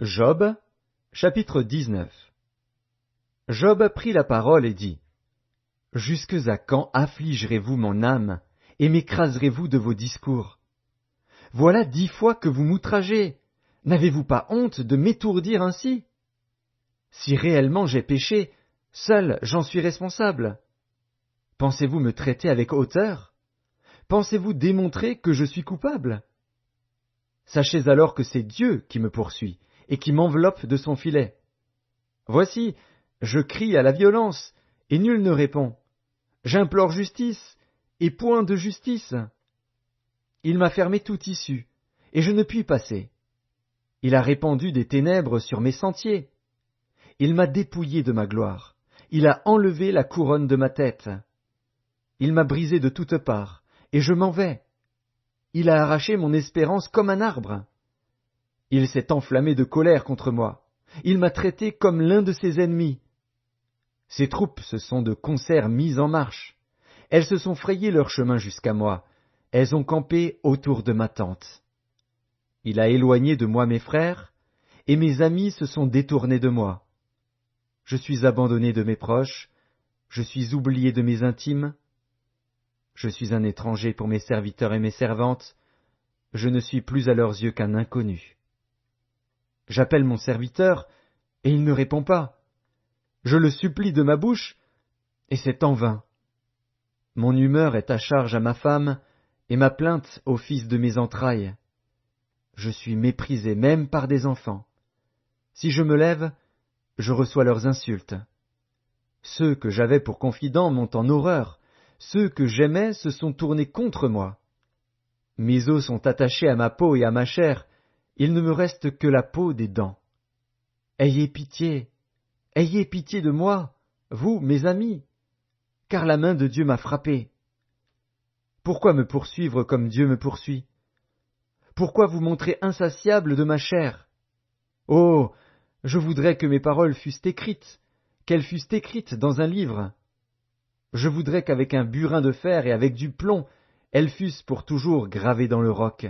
Job, chapitre 19. Job prit la parole et dit, Jusque à quand affligerez-vous mon âme, et m'écraserez-vous de vos discours? Voilà 10 fois que vous m'outragez. N'avez-vous pas honte de m'étourdir ainsi? Si réellement j'ai péché, seul j'en suis responsable. Pensez-vous me traiter avec hauteur? Pensez-vous démontrer que je suis coupable? Sachez alors que c'est Dieu qui me poursuit, et qui m'enveloppe de son filet. Voici, je crie à la violence, et nul ne répond. J'implore justice, et point de justice. Il m'a fermé toute issue, et je ne puis passer. Il a répandu des ténèbres sur mes sentiers. Il m'a dépouillé de ma gloire. Il a enlevé la couronne de ma tête. Il m'a brisé de toutes parts, et je m'en vais. Il a arraché mon espérance comme un arbre. Il s'est enflammé de colère contre moi. Il m'a traité comme l'un de ses ennemis. Ses troupes se sont de concert mises en marche. Elles se sont frayé leur chemin jusqu'à moi. Elles ont campé autour de ma tente. Il a éloigné de moi mes frères, et mes amis se sont détournés de moi. Je suis abandonné de mes proches, je suis oublié de mes intimes. Je suis un étranger pour mes serviteurs et mes servantes, je ne suis plus à leurs yeux qu'un inconnu. J'appelle mon serviteur, et il ne répond pas. Je le supplie de ma bouche, et c'est en vain. Mon humeur est à charge à ma femme, et ma plainte au fils de mes entrailles. Je suis méprisé même par des enfants. Si je me lève, je reçois leurs insultes. Ceux que j'avais pour confidents m'ont en horreur, ceux que j'aimais se sont tournés contre moi. Mes os sont attachés à ma peau et à ma chair, il ne me reste que la peau des dents. Ayez pitié de moi, vous, mes amis, car la main de Dieu m'a frappé. Pourquoi me poursuivre comme Dieu me poursuit? Pourquoi vous montrer insatiable de ma chair? Oh, je voudrais que mes paroles fussent écrites, qu'elles fussent écrites dans un livre. Je voudrais qu'avec un burin de fer et avec du plomb, elles fussent pour toujours gravées dans le roc.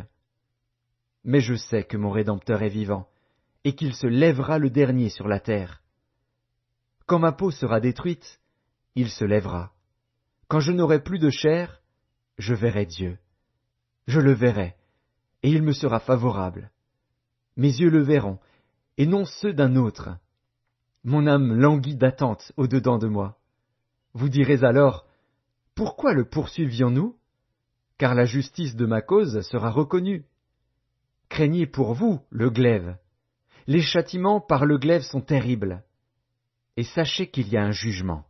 Mais je sais que mon Rédempteur est vivant, et qu'il se lèvera le dernier sur la terre. Quand ma peau sera détruite, il se lèvera. Quand je n'aurai plus de chair, je verrai Dieu. Je le verrai, et il me sera favorable. Mes yeux le verront, et non ceux d'un autre. Mon âme languit d'attente au-dedans de moi. Vous direz alors, pourquoi le poursuivions-nous? Car la justice de ma cause sera reconnue. Craignez pour vous le glaive. Les châtiments par le glaive sont terribles. Et sachez qu'il y a un jugement.